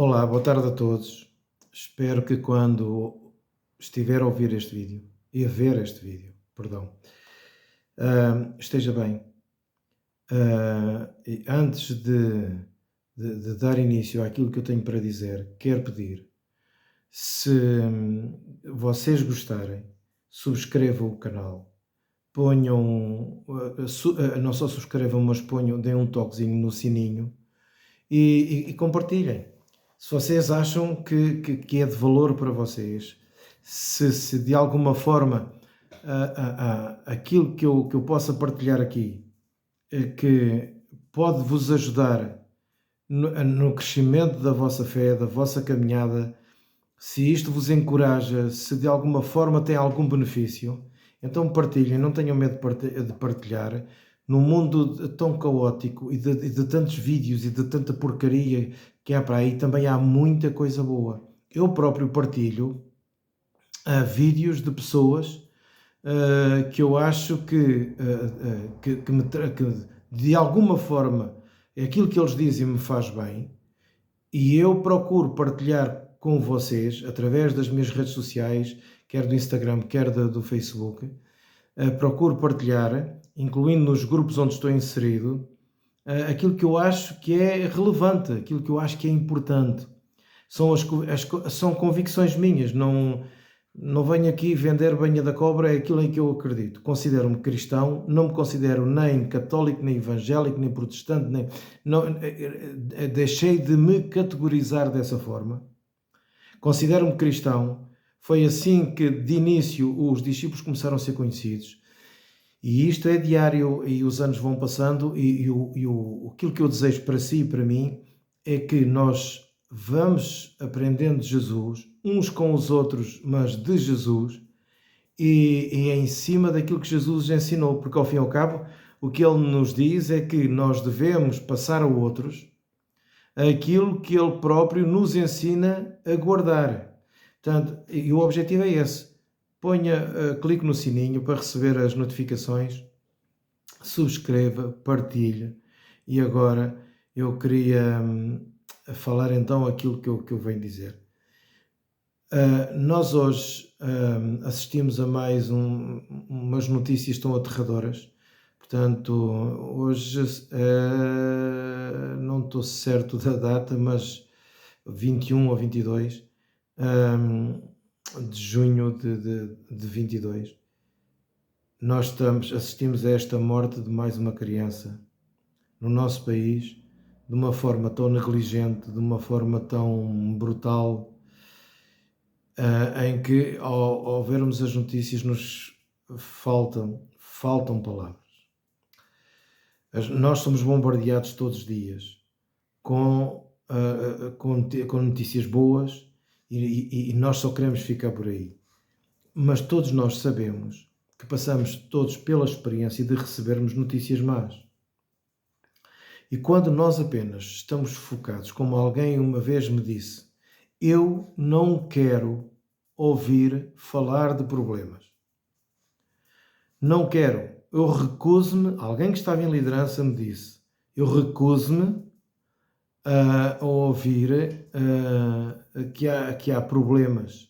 Olá, boa tarde a todos. Espero que quando estiver a ouvir este vídeo e a ver este vídeo, perdão, esteja bem. E antes de dar início àquilo que eu tenho para dizer, quero pedir, se vocês gostarem, subscrevam o canal, ponham, não só subscrevam, mas ponham, deem um toquezinho no sininho e compartilhem. Se vocês acham que é de valor para vocês, se de alguma forma aquilo que eu possa partilhar aqui que pode vos ajudar no crescimento da vossa fé, da vossa caminhada, se isto vos encoraja, se de alguma forma tem algum benefício, então partilhem, não tenham medo de partilhar. Num mundo tão caótico e de tantos vídeos e de tanta porcaria que há para aí, também há muita coisa boa. Eu próprio partilho vídeos de pessoas que eu acho que de alguma forma aquilo que eles dizem me faz bem, e eu procuro partilhar com vocês através das minhas redes sociais, quer do Instagram, quer do Facebook. Procuro partilhar, incluindo nos grupos onde estou inserido, aquilo que eu acho que é relevante, aquilo que eu acho que é importante. São convicções minhas, não venho aqui vender banha da cobra, é aquilo em que eu acredito. Considero-me cristão, não me considero nem católico, nem evangélico, nem protestante, deixei de me categorizar dessa forma. Considero-me cristão. Foi assim que, de início, os discípulos começaram a ser conhecidos. E isto é diário, e os anos vão passando, aquilo que eu desejo para si e para mim é que nós vamos aprendendo de Jesus, uns com os outros, mas de Jesus, e em cima daquilo que Jesus ensinou, porque ao fim e ao cabo, o que ele nos diz é que nós devemos passar a outros aquilo que ele próprio nos ensina a guardar. Portanto, e o objetivo é esse. Clique no sininho para receber as notificações, subscreva, partilhe. E agora eu queria falar então aquilo que eu venho dizer. Nós hoje assistimos a mais umas notícias tão aterradoras. Portanto, hoje não estou certo da data, mas 21 ou 22 de junho de 22, nós assistimos a esta morte de mais uma criança no nosso país, de uma forma tão negligente, de uma forma tão brutal, em que ao vermos as notícias nos faltam palavras. Nós somos bombardeados todos os dias com notícias boas e nós só queremos ficar por aí. Mas todos nós sabemos que passamos todos pela experiência de recebermos notícias más. E quando nós apenas estamos focados, como alguém uma vez me disse, eu não quero ouvir falar de problemas. Não quero. Eu recuso-me, alguém que estava em liderança me disse, eu recuso-me a ouvir que há problemas.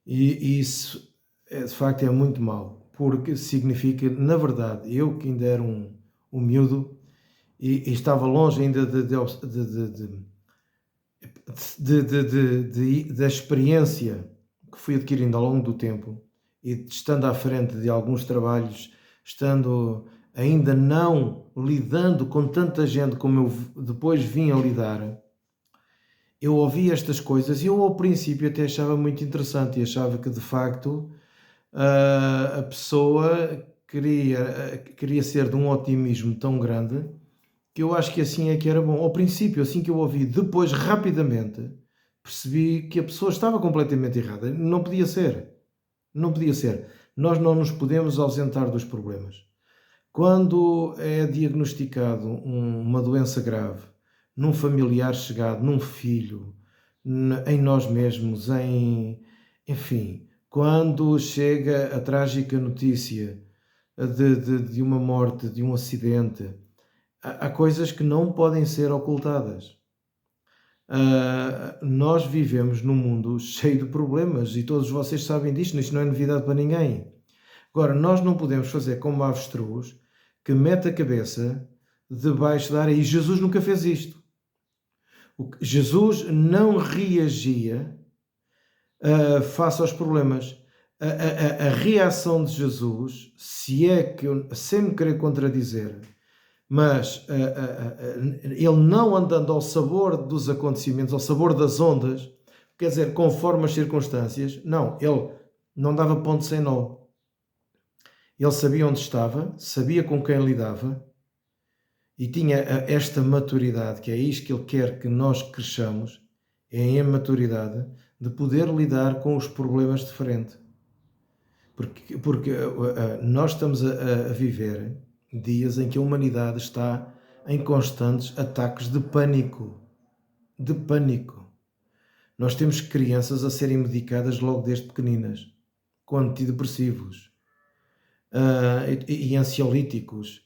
E isso, de facto, é muito mau, porque significa, na verdade, eu que ainda era um miúdo e estava longe ainda da experiência que fui adquirindo ao longo do tempo e estando à frente de alguns trabalhos, estando ainda não lidando com tanta gente como eu depois vim a lidar, eu ouvi estas coisas e eu ao princípio até achava muito interessante e achava que de facto a pessoa queria ser de um otimismo tão grande que eu acho que assim é que era bom. Ao princípio, assim que eu ouvi, depois rapidamente percebi que a pessoa estava completamente errada. Não podia ser. Não podia ser. Nós não nos podemos ausentar dos problemas. Quando é diagnosticado uma doença grave, num familiar chegado, num filho, em nós mesmos, enfim, quando chega a trágica notícia de uma morte, de um acidente, há coisas que não podem ser ocultadas. nós vivemos num mundo cheio de problemas e todos vocês sabem disto, isto não é novidade para ninguém. Agora, nós não podemos fazer como a avestruz, que mete a cabeça debaixo da areia, e Jesus nunca fez isto. Jesus não reagia face aos problemas. A reação de Jesus, se é que eu, sem me querer contradizer, mas ele não andando ao sabor dos acontecimentos, ao sabor das ondas, quer dizer, conforme as circunstâncias, não, ele não dava ponto sem nó. Ele sabia onde estava, sabia com quem lidava e tinha esta maturidade, que é isto que ele quer que nós cresçamos, é a maturidade de poder lidar com os problemas de frente. Porque nós estamos a viver dias em que a humanidade está em constantes ataques de pânico. De pânico. Nós temos crianças a serem medicadas logo desde pequeninas, com antidepressivos e ansiolíticos.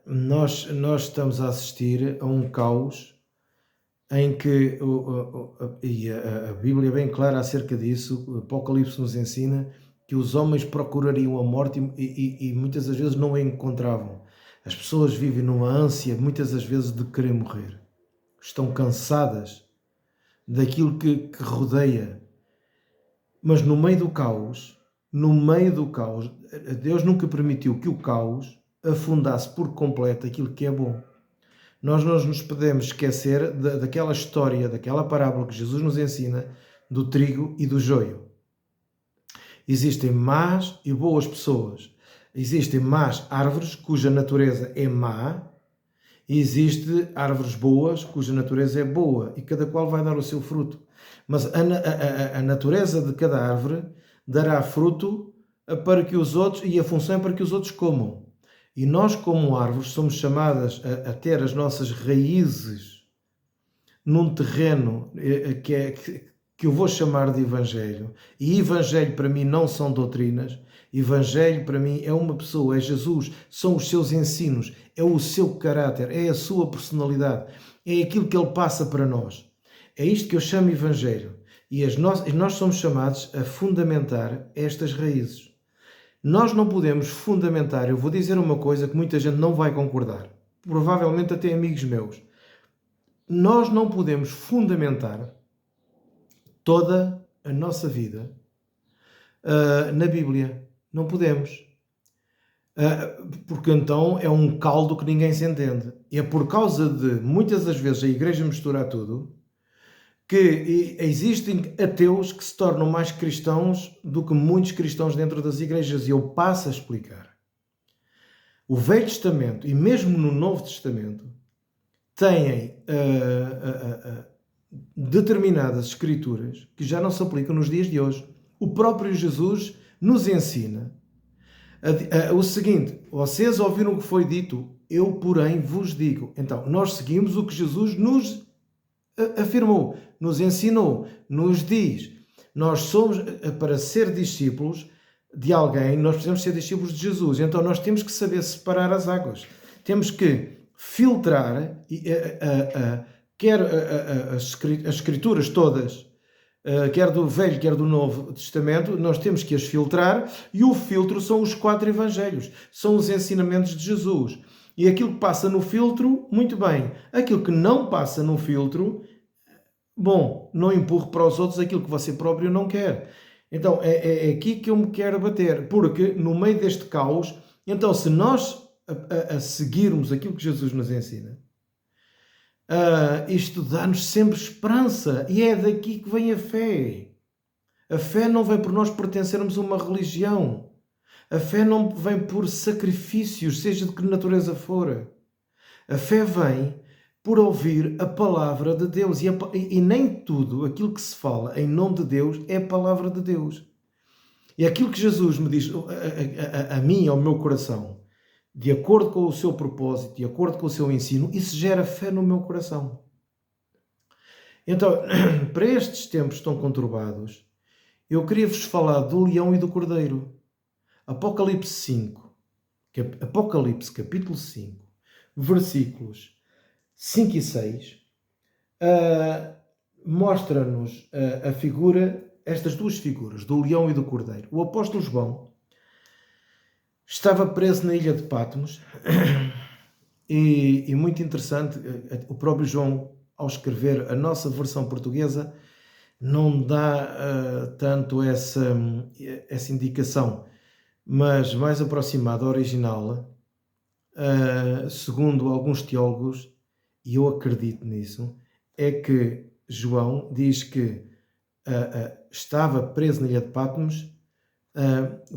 Nós estamos a assistir a um caos em que, e a Bíblia é bem clara acerca disso, o Apocalipse nos ensina que os homens procurariam a morte e muitas das vezes não a encontravam. As pessoas vivem numa ânsia, muitas das vezes, de querer morrer. Estão cansadas daquilo que rodeia. Mas no meio do caos, Deus nunca permitiu que o caos afundasse por completo aquilo que é bom. Nós não nos podemos esquecer daquela história, daquela parábola que Jesus nos ensina do trigo e do joio. Existem más e boas pessoas. Existem más árvores cuja natureza é má e existem árvores boas cuja natureza é boa e cada qual vai dar o seu fruto. Mas a natureza de cada árvore dará fruto para que os outros, e a função é para que os outros comam. E nós, como árvores, somos chamadas a ter as nossas raízes num terreno que eu vou chamar de Evangelho. E Evangelho para mim não são doutrinas. Evangelho para mim é uma pessoa, é Jesus, são os seus ensinos, é o seu caráter, é a sua personalidade, é aquilo que ele passa para nós. É isto que eu chamo Evangelho. E nós somos chamados a fundamentar estas raízes. Nós não podemos fundamentar, eu vou dizer uma coisa que muita gente não vai concordar, provavelmente até amigos meus. Nós não podemos fundamentar toda a nossa vida na Bíblia. Não podemos. Porque então é um caldo que ninguém se entende. E é por causa de, muitas das vezes, a igreja misturar tudo, que existem ateus que se tornam mais cristãos do que muitos cristãos dentro das igrejas. E eu passo a explicar. O Velho Testamento e mesmo no Novo Testamento têm determinadas escrituras que já não se aplicam nos dias de hoje. O próprio Jesus nos ensina o seguinte: vocês ouviram o que foi dito, eu porém vos digo. Então, nós seguimos o que Jesus nos afirmou, nos ensinou, nos diz. Nós somos, para ser discípulos de alguém, nós precisamos ser discípulos de Jesus. Então nós temos que saber separar as águas. Temos que filtrar quer as escrituras todas, quer do Velho, quer do Novo Testamento, nós temos que as filtrar, e o filtro são os 4 evangelhos, são os ensinamentos de Jesus. E aquilo que passa no filtro, muito bem. Aquilo que não passa no filtro, bom, não empurre para os outros aquilo que você próprio não quer. Então, é aqui que eu me quero bater, porque no meio deste caos, então se nós a seguirmos aquilo que Jesus nos ensina, isto dá-nos sempre esperança, e é daqui que vem a fé. A fé não vem por nós pertencermos a uma religião. A fé não vem por sacrifícios, seja de que natureza for. A fé vem por ouvir a palavra de Deus. E nem tudo aquilo que se fala em nome de Deus é a palavra de Deus. E aquilo que Jesus me diz a mim, ao meu coração, de acordo com o seu propósito, de acordo com o seu ensino, isso gera fé no meu coração. Então, para estes tempos tão conturbados, eu queria-vos falar do leão e do cordeiro. Apocalipse 5, Apocalipse capítulo 5, versículos 5 e 6, mostra-nos a figura, estas duas figuras, do leão e do cordeiro. O apóstolo João estava preso na ilha de Patmos e muito interessante, o próprio João, ao escrever a nossa versão portuguesa, não dá tanto essa indicação, mas mais aproximado ao original, segundo alguns teólogos, e eu acredito nisso, é que João diz que estava preso na ilha de Patmos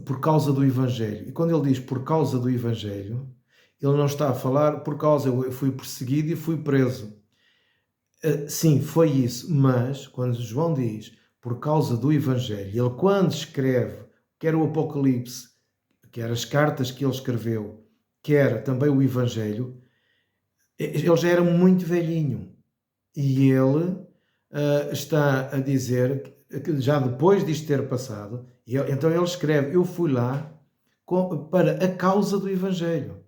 por causa do Evangelho. E quando ele diz por causa do Evangelho, ele não está a falar por causa, eu fui perseguido e fui preso. Sim, foi isso, mas quando João diz por causa do Evangelho, ele quando escreve, quer o Apocalipse, quer as cartas que ele escreveu, quer também o Evangelho, ele já era muito velhinho. E ele está a dizer que já depois disto ter passado, então ele escreve, eu fui lá para a causa do Evangelho.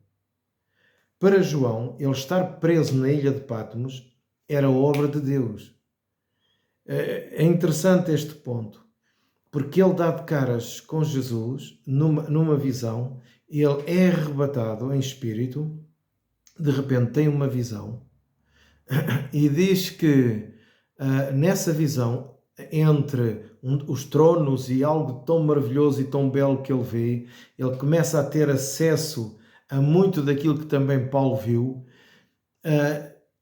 Para João, ele estar preso na ilha de Patmos era obra de Deus. É interessante este ponto, porque ele dá de caras com Jesus numa visão, ele é arrebatado em espírito, de repente tem uma visão, e diz que nessa visão, entre os tronos e algo tão maravilhoso e tão belo que ele vê, ele começa a ter acesso a muito daquilo que também Paulo viu.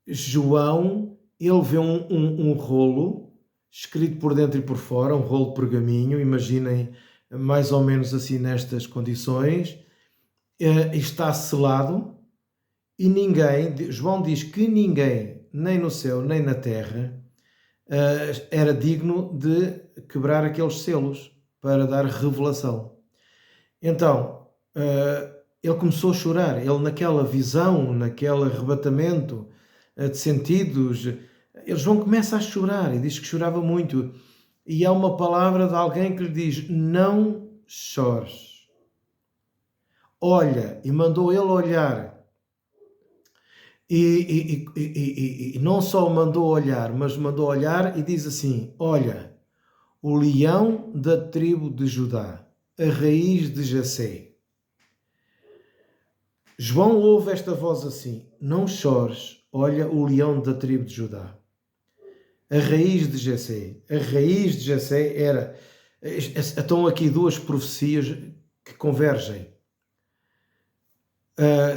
João, ele vê um rolo escrito por dentro e por fora, um rolo de pergaminho, imaginem mais ou menos assim nestas condições, está selado e ninguém, João diz que ninguém, nem no céu nem na terra, era digno de quebrar aqueles selos para dar revelação. Então, ele começou a chorar, ele naquela visão, naquele arrebatamento de sentidos, João começa a chorar e diz que chorava muito. E há uma palavra de alguém que lhe diz, não chores. Olha, e mandou ele olhar. E não só mandou olhar, mas mandou olhar e diz assim, olha, o leão da tribo de Judá, a raiz de Jessé. João ouve esta voz assim, não chores, olha o leão da tribo de Judá. A raiz de Jessé. A raiz de Jessé era... Estão aqui duas profecias que convergem.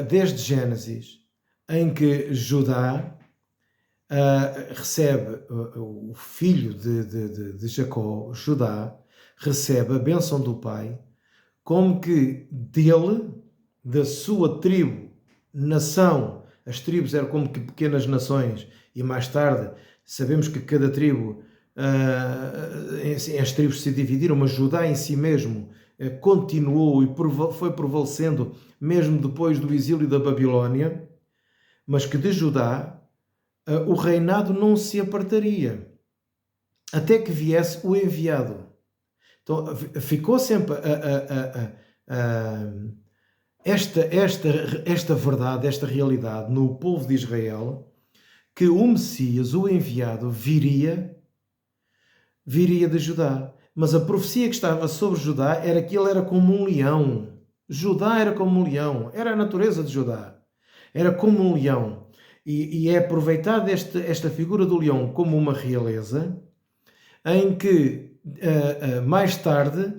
Desde Gênesis, em que Judá recebe, o filho de Jacó, Judá, recebe a bênção do pai, como que dele, da sua tribo, nação, as tribos eram como que pequenas nações, e mais tarde sabemos que cada tribo, as tribos se dividiram, mas Judá em si mesmo continuou e foi prevalecendo mesmo depois do exílio da Babilónia, mas que de Judá o reinado não se apartaria, até que viesse o enviado. Então ficou sempre esta verdade, esta realidade no povo de Israel, que o Messias, o enviado, viria de Judá. Mas a profecia que estava sobre Judá era que ele era como um leão. Judá era como um leão. Era a natureza de Judá. Era como um leão. E é aproveitada esta figura do leão como uma realeza, em que mais tarde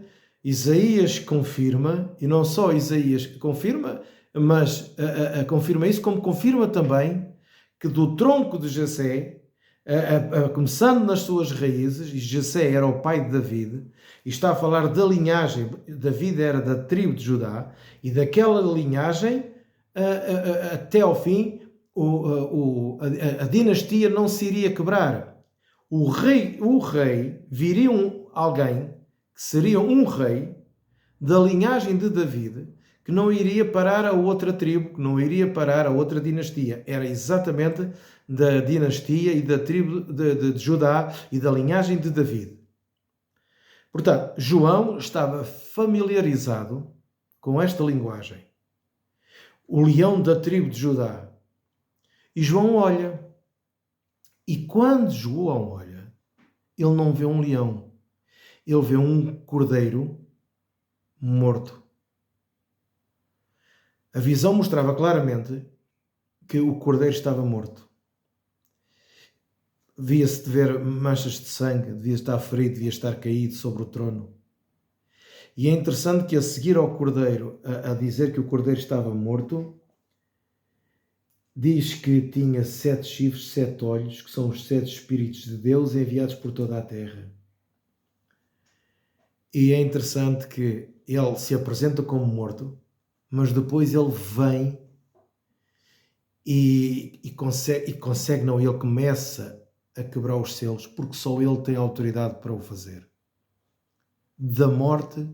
Isaías confirma, e não só Isaías confirma, mas confirma isso, como confirma também que do tronco de Jessé, começando nas suas raízes, e Jessé era o pai de David, e está a falar da linhagem, David era da tribo de Judá, e daquela linhagem, até ao fim, a dinastia não se iria quebrar. O rei viria alguém que seria um rei da linhagem de David, que não iria parar a outra tribo, que não iria parar a outra dinastia. Era exatamente da dinastia e da tribo de Judá e da linhagem de David. Portanto, João estava familiarizado com esta linguagem. O leão da tribo de Judá. E João olha. E quando João olha, ele não vê um leão, ele vê um cordeiro morto. A visão mostrava claramente que o cordeiro estava morto. Devia-se de ver manchas de sangue, devia estar ferido, devia estar caído sobre o trono. E é interessante que a seguir ao cordeiro, a dizer que o cordeiro estava morto, diz que tinha 7 chifres, 7 olhos, que são os 7 Espíritos de Deus enviados por toda a terra. E é interessante que ele se apresenta como morto, mas depois ele vem e consegue, não, ele começa a quebrar os selos, porque só ele tem autoridade para o fazer. Da morte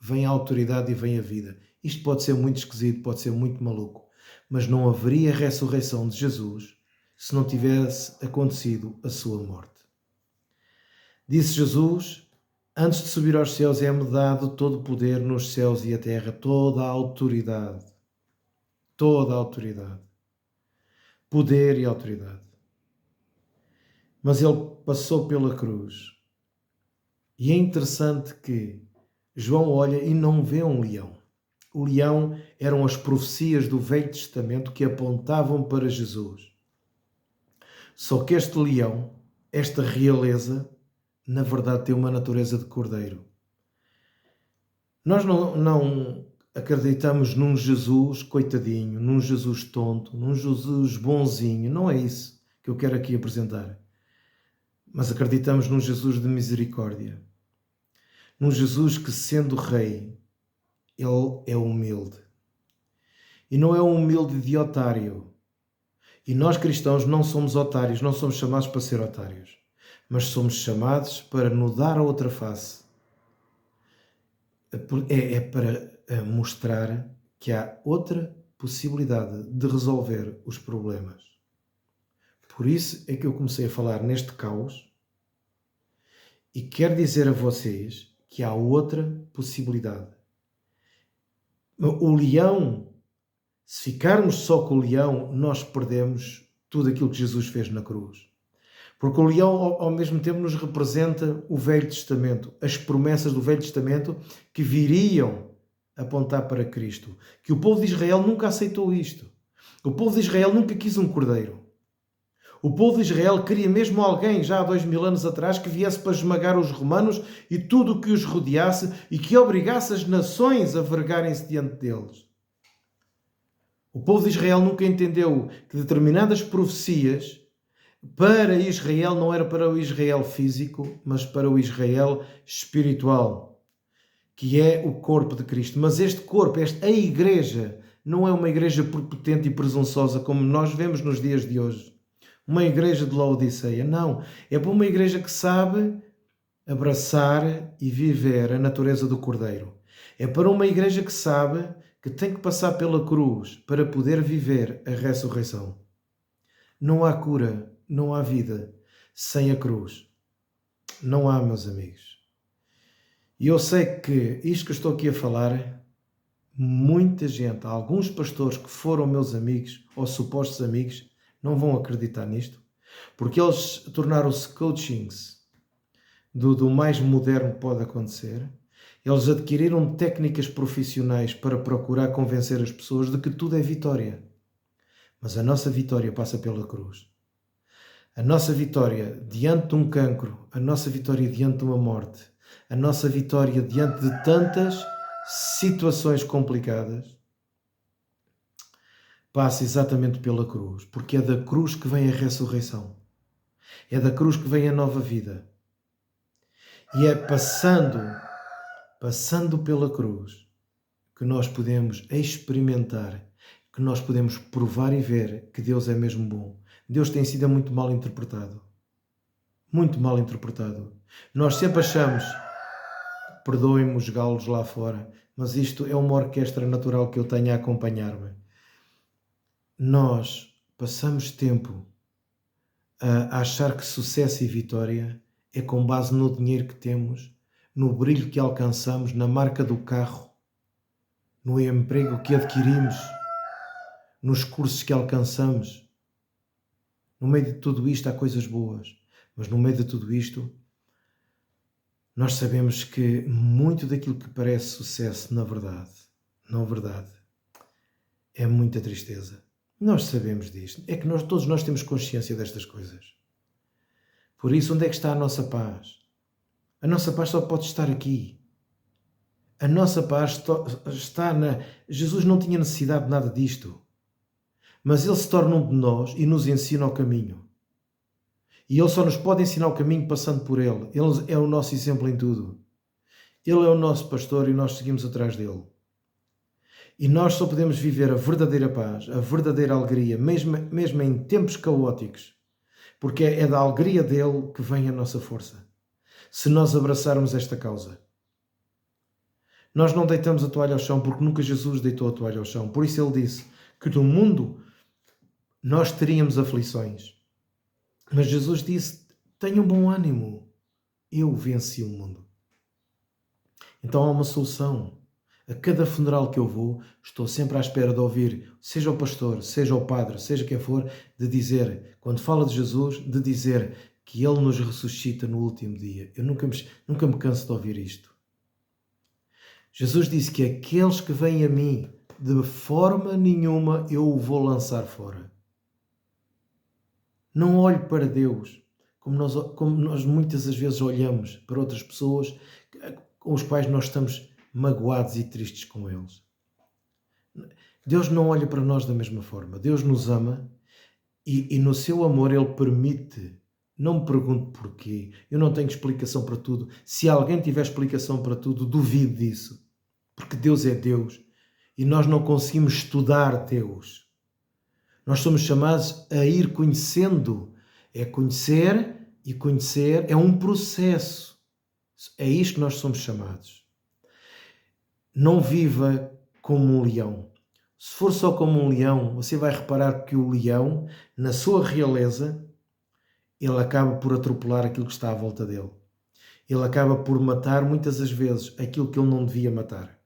vem a autoridade e vem a vida. Isto pode ser muito esquisito, pode ser muito maluco, mas não haveria ressurreição de Jesus se não tivesse acontecido a sua morte. Disse Jesus: antes de subir aos céus é-me dado todo o poder nos céus e a terra, toda a autoridade, poder e autoridade. Mas ele passou pela cruz. E é interessante que João olha e não vê um leão. O leão eram as profecias do Velho Testamento que apontavam para Jesus. Só que este leão, esta realeza, na verdade tem uma natureza de cordeiro. Nós não acreditamos num Jesus coitadinho, num Jesus tonto, num Jesus bonzinho. Não é isso que eu quero aqui apresentar. Mas acreditamos num Jesus de misericórdia. Num Jesus que, sendo rei, ele é humilde. E não é um humilde de otário. E nós cristãos não somos otários, não somos chamados para ser otários. Mas somos chamados para nos dar a outra face. É para mostrar que há outra possibilidade de resolver os problemas. Por isso é que eu comecei a falar neste caos e quero dizer a vocês que há outra possibilidade. O leão, se ficarmos só com o leão, nós perdemos tudo aquilo que Jesus fez na cruz. Porque o leão, ao mesmo tempo, nos representa o Velho Testamento, as promessas do Velho Testamento que viriam apontar para Cristo. Que o povo de Israel nunca aceitou isto. O povo de Israel nunca quis um cordeiro. O povo de Israel queria mesmo alguém, já há 2000 anos atrás, que viesse para esmagar os romanos e tudo o que os rodeasse e que obrigasse as nações a vergarem-se diante deles. O povo de Israel nunca entendeu que determinadas profecias para Israel não era para o Israel físico, mas para o Israel espiritual, que é o corpo de Cristo. Mas este corpo, a igreja, não é uma igreja prepotente e presunçosa como nós vemos nos dias de hoje. Uma igreja de Laodiceia, não. É para uma igreja que sabe abraçar e viver a natureza do Cordeiro. É para uma igreja que sabe que tem que passar pela cruz para poder viver a ressurreição. Não há cura, não há vida sem a cruz. Não há, meus amigos. E eu sei que isto que eu estou aqui a falar, muita gente, alguns pastores que foram meus amigos ou supostos amigos, não vão acreditar nisto, porque eles tornaram-se coachings do mais moderno que pode acontecer. Eles adquiriram técnicas profissionais para procurar convencer as pessoas de que tudo é vitória. Mas a nossa vitória passa pela cruz. A nossa vitória diante de um cancro, a nossa vitória diante de uma morte, a nossa vitória diante de tantas situações complicadas, passa exatamente pela cruz, porque é da cruz que vem a ressurreição. É da cruz que vem a nova vida. E é passando pela cruz que nós podemos experimentar, que nós podemos provar e ver que Deus é mesmo bom. Deus tem sido muito mal interpretado. Muito mal interpretado. Nós sempre achamos, perdoem-me os galos lá fora, mas isto é uma orquestra natural que eu tenho a acompanhar-me. Nós passamos tempo a achar que sucesso e vitória é com base no dinheiro que temos, no brilho que alcançamos, na marca do carro, no emprego que adquirimos, nos cursos que alcançamos. No meio de tudo isto há coisas boas, mas no meio de tudo isto nós sabemos que muito daquilo que parece sucesso, na verdade, é muita tristeza. Nós sabemos disto. É que todos nós temos consciência destas coisas. Por isso, onde é que está a nossa paz? A nossa paz só pode estar aqui. A nossa paz está na... Jesus não tinha necessidade de nada disto. Mas Ele se torna um de nós e nos ensina o caminho. E Ele só nos pode ensinar o caminho passando por Ele. Ele é o nosso exemplo em tudo. Ele é o nosso pastor e nós seguimos atrás dele. E nós só podemos viver a verdadeira paz, a verdadeira alegria, mesmo em tempos caóticos, porque é da alegria dele que vem a nossa força. Se nós abraçarmos esta causa. Nós não deitamos a toalha ao chão porque nunca Jesus deitou a toalha ao chão. Por isso ele disse que no mundo nós teríamos aflições. Mas Jesus disse, tenham bom ânimo, eu venci o mundo. Então há uma solução. A cada funeral que eu vou, estou sempre à espera de ouvir, seja o pastor, seja o padre, seja quem for, de dizer, quando fala de Jesus, de dizer que Ele nos ressuscita no último dia. Eu nunca me canso de ouvir isto. Jesus disse que aqueles que vêm a mim, de forma nenhuma eu o vou lançar fora. Não olhe para Deus como nós muitas das vezes olhamos para outras pessoas com os quais nós estamos magoados e tristes com eles. Deus não olha para nós da mesma forma. Deus nos ama e no seu amor Ele permite. Não me pergunte porquê. Eu não tenho explicação para tudo. Se alguém tiver explicação para tudo, duvide disso. Porque Deus é Deus e nós não conseguimos estudar Deus. Nós somos chamados a ir conhecendo. É conhecer e conhecer é um processo. É isto que nós somos chamados. Não viva como um leão. Se for só como um leão, você vai reparar que o leão, na sua realeza, ele acaba por atropelar aquilo que está à volta dele. Ele acaba por matar muitas das vezes aquilo que ele não devia matar.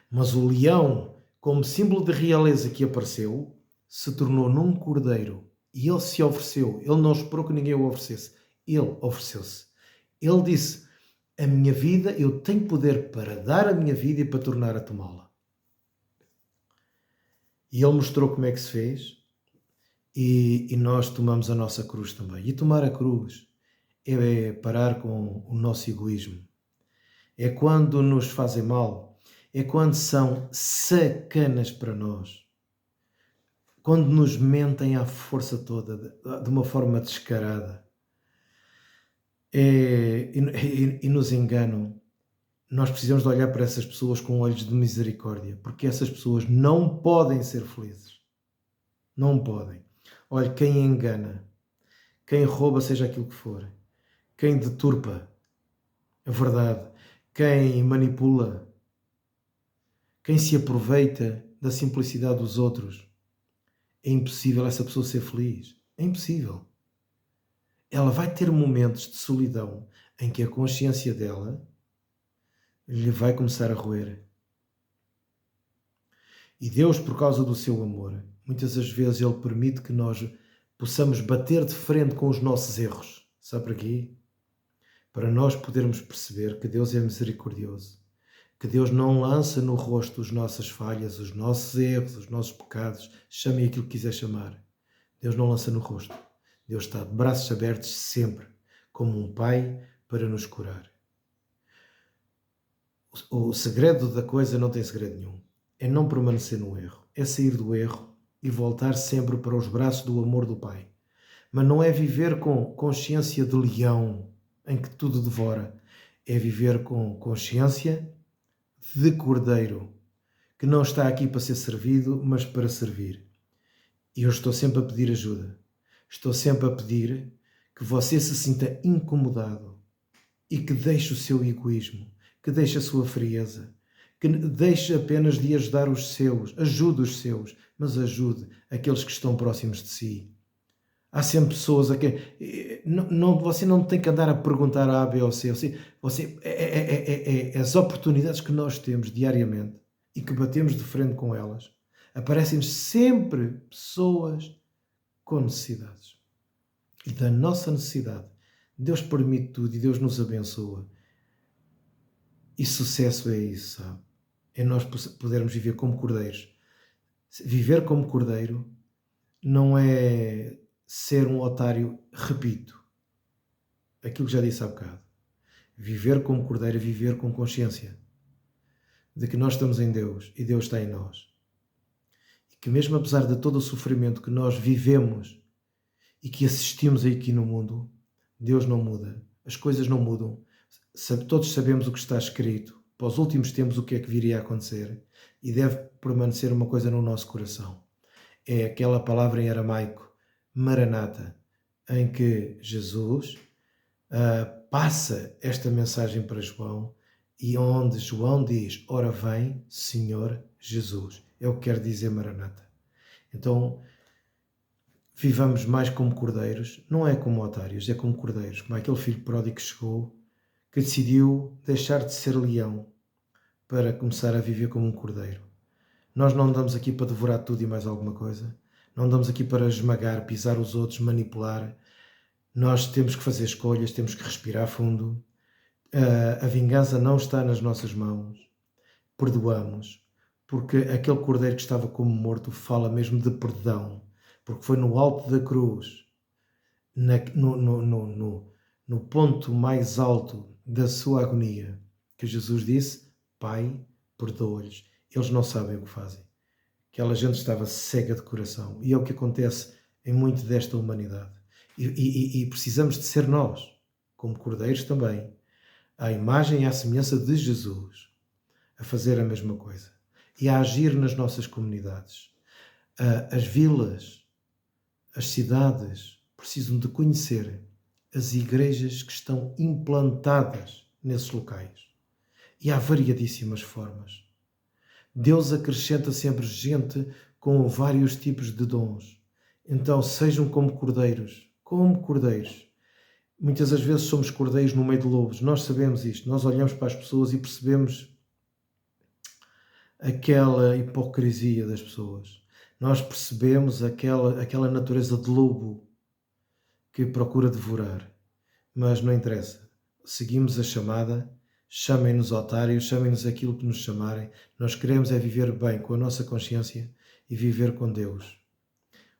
Mas o leão, como símbolo de realeza que apareceu, se tornou num cordeiro e ele se ofereceu. Ele não esperou que ninguém o oferecesse. Ele ofereceu-se. Ele disse, a minha vida, eu tenho poder para dar a minha vida e para tornar a tomá-la. E ele mostrou como é que se fez e nós tomamos a nossa cruz também. E tomar a cruz é parar com o nosso egoísmo. É quando nos fazem mal. É quando são sacanas para nós. Quando nos mentem à força toda, de uma forma descarada. E nos enganam. Nós precisamos de olhar para essas pessoas com olhos de misericórdia, porque essas pessoas não podem ser felizes. Não podem. Olha, quem engana, quem rouba, seja aquilo que for, quem deturpa a verdade, quem manipula, quem se aproveita da simplicidade dos outros, é impossível essa pessoa ser feliz. É impossível. Ela vai ter momentos de solidão em que a consciência dela lhe vai começar a roer. E Deus, por causa do seu amor, muitas das vezes Ele permite que nós possamos bater de frente com os nossos erros. Sabe para quê? Para nós podermos perceber que Deus é misericordioso. Que Deus não lança no rosto as nossas falhas, os nossos erros, os nossos pecados. Chame aquilo que quiser chamar. Deus não lança no rosto. Deus está de braços abertos sempre, como um pai para nos curar. O segredo da coisa não tem segredo nenhum. É não permanecer no erro. É sair do erro e voltar sempre para os braços do amor do Pai. Mas não é viver com consciência de leão, em que tudo devora. É viver com consciência de cordeiro, que não está aqui para ser servido, mas para servir. E eu estou sempre a pedir ajuda. Estou sempre a pedir que você se sinta incomodado e que deixe o seu egoísmo, que deixe a sua frieza, que deixe apenas de ajudar os seus, ajude os seus, mas ajude aqueles que estão próximos de si. Há sempre pessoas a quem... você não tem que andar a perguntar a B ou C. As oportunidades que nós temos diariamente e que batemos de frente com elas, aparecem sempre pessoas com necessidades. E da nossa necessidade, Deus permite tudo e Deus nos abençoa. E sucesso é isso, sabe? É nós podermos viver como cordeiros. Viver como cordeiro não é ser um otário, repito, aquilo que já disse há bocado. Viver como cordeiro é viver com consciência de que nós estamos em Deus e Deus está em nós. E que mesmo apesar de todo o sofrimento que nós vivemos e que assistimos aqui no mundo, Deus não muda, as coisas não mudam. Todos sabemos o que está escrito, para os últimos tempos o que é que viria a acontecer, e deve permanecer uma coisa no nosso coração. É aquela palavra em aramaico, Maranata, em que Jesus passa esta mensagem para João, e onde João diz, ora vem, Senhor Jesus. É o que quer dizer Maranata. Então, vivamos mais como cordeiros, não é como otários, é como cordeiros, como aquele filho pródigo que chegou, que decidiu deixar de ser leão para começar a viver como um cordeiro. Nós não andamos aqui para devorar tudo e mais alguma coisa, não andamos aqui para esmagar, pisar os outros, manipular. Nós temos que fazer escolhas, temos que respirar fundo. A vingança não está nas nossas mãos. Perdoamos, porque aquele cordeiro que estava como morto fala mesmo de perdão, porque foi no alto da cruz, no ponto mais alto da sua agonia, que Jesus disse, Pai, perdoa-lhes, eles não sabem o que fazem. Aquela gente estava cega de coração, e é o que acontece em muito desta humanidade. E precisamos de ser nós, como cordeiros também, à imagem e à semelhança de Jesus, a fazer a mesma coisa e a agir nas nossas comunidades. As vilas, as cidades precisam de conhecer as igrejas que estão implantadas nesses locais. E há variadíssimas formas. Deus acrescenta sempre gente com vários tipos de dons. Então sejam como cordeiros. Como cordeiros. Muitas das vezes somos cordeiros no meio de lobos. Nós sabemos isto. Nós olhamos para as pessoas e percebemos aquela hipocrisia das pessoas. Nós percebemos aquela natureza de lobo que procura devorar. Mas não interessa. Seguimos a chamada. Chamem-nos otários, chamem-nos aquilo que nos chamarem. Nós queremos é viver bem com a nossa consciência e viver com Deus.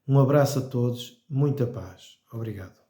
Um abraço a todos. Muita paz. Obrigado.